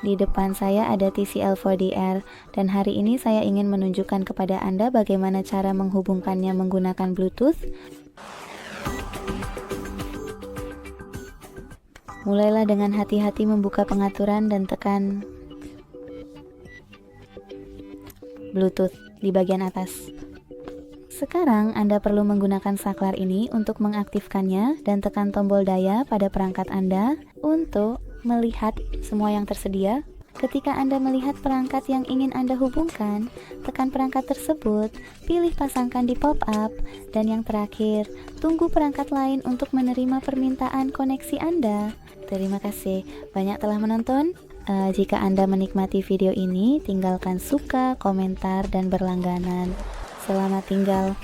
Di depan saya ada TCL 40R dan hari ini saya ingin menunjukkan kepada Anda bagaimana cara menghubungkannya menggunakan Bluetooth. Mulailah dengan hati-hati membuka pengaturan dan tekan Bluetooth di bagian atas. Sekarang Anda perlu menggunakan saklar ini untuk mengaktifkannya dan tekan tombol daya pada perangkat Anda untuk melihat semua yang tersedia. Ketika Anda melihat perangkat yang ingin Anda hubungkan, tekan perangkat tersebut, pilih pasangkan di pop-up, dan yang terakhir, tunggu perangkat lain untuk menerima permintaan koneksi Anda. Terima kasih banyak telah menonton. Jika Anda menikmati video ini, tinggalkan suka, komentar, dan berlangganan. Selamat tinggal.